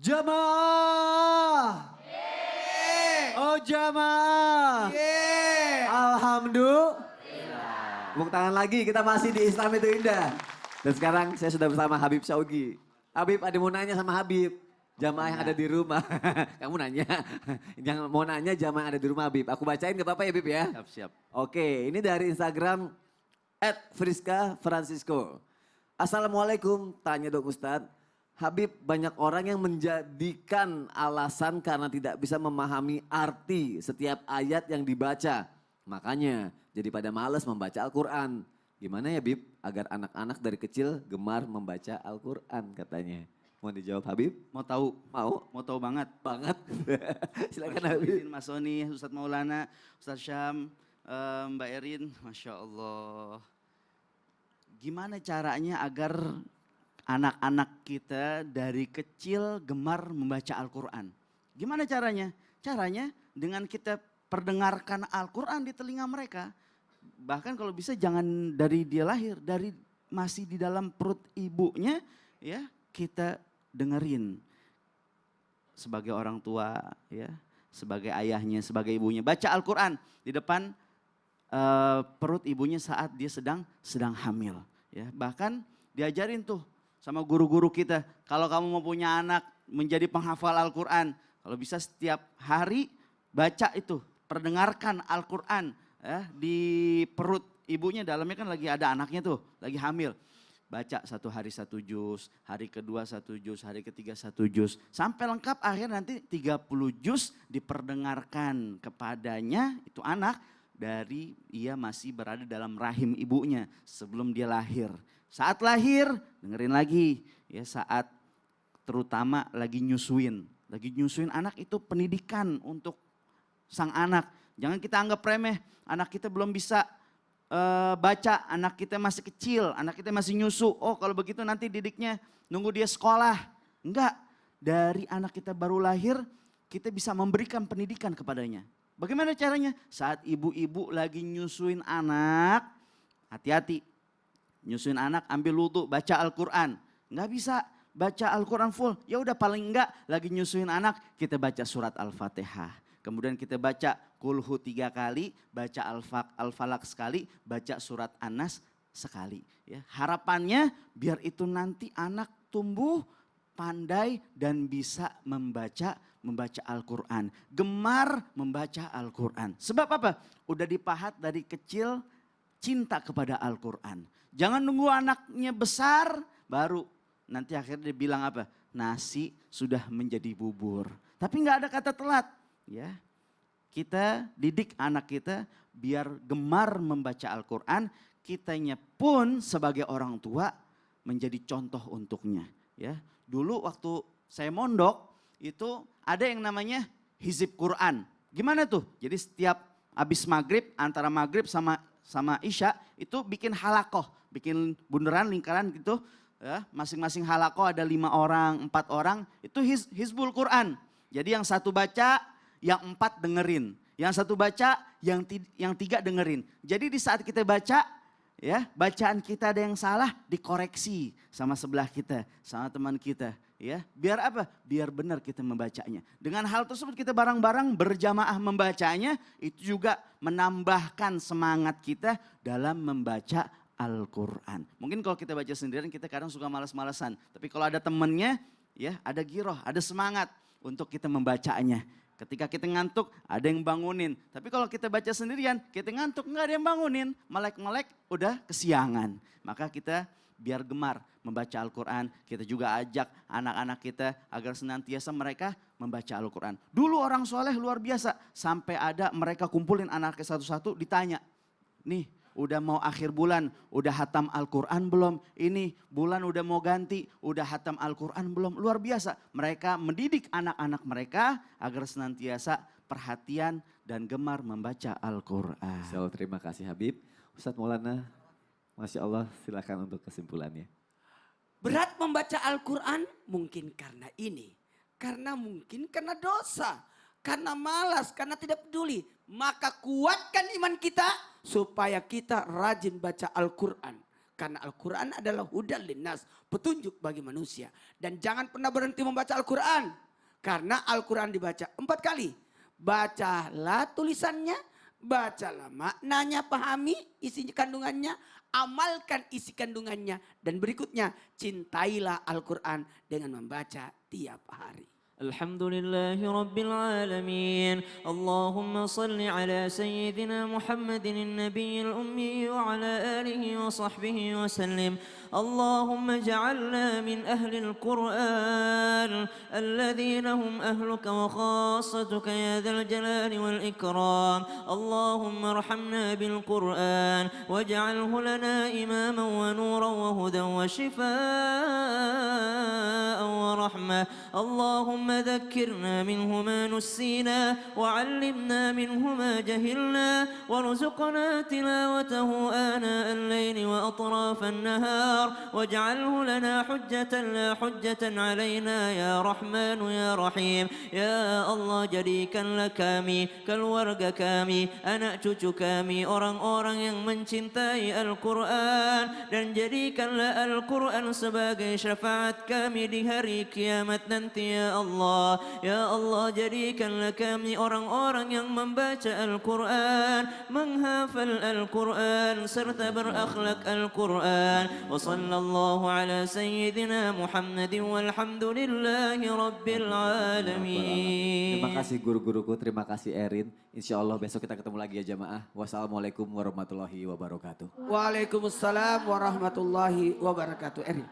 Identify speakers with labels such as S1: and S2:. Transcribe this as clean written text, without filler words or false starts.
S1: Jamaah. Oh jamaah. Alhamdulillah. Tepuk tangan lagi, kita masih di Islam itu indah. Dan sekarang saya sudah bersama Habib Syaugi. Habib, ada mau nanya sama Habib. Jamaah yang ada di rumah. Kamu nanya. Yang mau nanya jamaah yang ada di rumah Habib. Aku bacain gak apa-apa ya Habib ya?
S2: Siap, siap.
S1: Oke, ini dari Instagram @friska_francisco. Assalamualaikum, tanya dong Ustadz. Habib, banyak orang yang menjadikan alasan karena tidak bisa memahami arti setiap ayat yang dibaca. Makanya jadi pada malas membaca Al-Quran. Gimana ya Habib agar anak-anak dari kecil gemar membaca Al-Quran katanya. Mau dijawab Habib?
S2: Mau tahu?
S1: Mau
S2: tahu banget.
S1: Banget. Silakan
S2: Mas
S1: Habib.
S2: Udin, Mas Soni, Ustadz Maulana, Ustadz Syam, Mbak Erin, Masya Allah. Gimana caranya agar anak-anak kita dari kecil gemar membaca Al-Quran? Gimana caranya? Caranya dengan kita perdengarkan Al-Quran di telinga mereka. Bahkan kalau bisa jangan dari dia lahir, dari masih di dalam perut ibunya ya kita dengerin. Sebagai orang tua ya, sebagai ayahnya, sebagai ibunya. Baca Al-Quran di depan perut ibunya saat dia sedang hamil. Ya, bahkan diajarin tuh sama guru-guru kita. Kalau kamu mau punya anak menjadi penghafal Al-Quran. Kalau bisa setiap hari baca itu, perdengarkan Al-Quran ya, di perut ibunya. Dalamnya kan lagi ada anaknya tuh, lagi hamil. Baca 1 hari 1 juz, hari kedua 1 juz, hari ketiga 1 juz. Sampai lengkap akhirnya nanti 30 juz diperdengarkan kepadanya itu anak dari ia masih berada dalam rahim ibunya sebelum dia lahir. Saat lahir dengerin lagi ya saat terutama lagi nyusuin. Lagi nyusuin anak itu pendidikan untuk sang anak. Jangan kita anggap remeh, anak kita belum bisa baca, anak kita masih kecil, anak kita masih nyusu. Oh kalau begitu nanti didiknya nunggu dia sekolah. Enggak, dari anak kita baru lahir kita bisa memberikan pendidikan kepadanya. Bagaimana caranya? Saat ibu-ibu lagi nyusuin anak, hati-hati. Nyusuin anak ambil wudhu, baca Al-Quran. Enggak bisa baca Al-Quran full. Ya udah paling enggak lagi nyusuin anak kita baca surat Al-Fatihah. Kemudian kita baca Kulhu 3 kali, baca Al-Falaq sekali, baca surat An-Nas sekali. Ya, harapannya biar itu nanti anak tumbuh pandai dan bisa membaca Al-Quran. Gemar membaca Al-Quran. Sebab apa? Udah dipahat dari kecil cinta kepada Al-Quran. Jangan nunggu anaknya besar baru nanti akhirnya dia bilang apa? Nasi sudah menjadi bubur. Tapi nggak ada kata telat. Ya, kita didik anak kita biar gemar membaca Al-Quran. Kitanya pun sebagai orang tua menjadi contoh untuknya. Ya, dulu waktu saya mondok itu ada yang namanya hizib Quran. Gimana tuh? Jadi setiap habis maghrib, antara maghrib sama isya itu bikin halakoh, bikin bundaran lingkaran gitu. Ya, masing-masing halakoh ada 5 orang, 4 orang. Itu hizbul Quran. Jadi yang satu baca, yang 4 dengerin. Yang satu baca, yang 3 dengerin. Jadi di saat kita baca, ya bacaan kita ada yang salah dikoreksi sama sebelah kita, sama teman kita. Ya, biar apa? Biar benar kita membacanya. Dengan hal tersebut kita bareng-bareng berjamaah membacanya, itu juga menambahkan semangat kita dalam membaca Al-Quran. Mungkin kalau kita baca sendirian kita kadang suka malas-malasan. Tapi kalau ada temannya, ya ada giroh, ada semangat untuk kita membacanya. Ketika kita ngantuk, ada yang bangunin. Tapi kalau kita baca sendirian, kita ngantuk, nggak ada yang bangunin. Melek-melek udah kesiangan. Maka kita biar gemar membaca Al-Quran. Kita juga ajak anak-anak kita agar senantiasa mereka membaca Al-Quran. Dulu orang soleh luar biasa. Sampai ada mereka kumpulin anaknya satu-satu ditanya. Nih udah mau akhir bulan, udah hatam Al-Quran belum? Ini bulan udah mau ganti, udah hatam Al-Quran belum? Luar biasa. Mereka mendidik anak-anak mereka agar senantiasa perhatian dan gemar membaca Al-Quran.
S1: So, terima kasih Habib. Ustadz Maulana, Masya Allah silakan untuk kesimpulannya.
S3: Berat membaca Al-Quran mungkin karena ini. Karena dosa. Karena malas, karena tidak peduli. Maka kuatkan iman kita supaya kita rajin baca Al-Quran. Karena Al-Quran adalah hudal linnas, petunjuk bagi manusia. Dan jangan pernah berhenti membaca Al-Quran. Karena Al-Quran dibaca 4 kali. Bacalah tulisannya, bacalah maknanya, pahami isi kandungannya, amalkan isi kandungannya. Dan berikutnya, cintailah Al-Quran dengan membaca tiap hari.
S4: الحمد لله رب العالمين اللهم صل على سيدنا محمد النبي الأمي وعلى آله وصحبه وسلم اللهم اجعلنا من أهل القرآن الذين هم أهلك وخاصتك يا ذا الجلال والإكرام اللهم ارحمنا بالقرآن واجعله لنا إماما ونورا وهدى وشفاء ورحمة اللهم ذكرنا منه ما نسينا وعلمنا منه ما جهلنا وارزقنا تلاوته آناء الليل وأطراف النهار واجعله لنا حجة لا حجة علينا يا رحمن يا رحيم يا الله jadikanlah kami keluarga kami anak cucu kami orang-orang yang mencintai Al-Quran dan jadikanlah Al-Quran sebagai syafaat kami di hari kiamat nanti ya Allah ya Allah jadikanlah kami orang-orang yang membaca Al-Quran menghafal Al-Quran serta berakhlak Al-Quran wa sallallahu ala sayyidina Muhammadin walhamdulillahi rabbil alamin.
S1: Terima kasih guru-guruku, terima kasih Erin. Insya Allah besok kita ketemu lagi ya jamaah. Wassalamualaikum warahmatullahi wabarakatuh.
S3: Waalaikumsalam warahmatullahi wabarakatuh. Erin.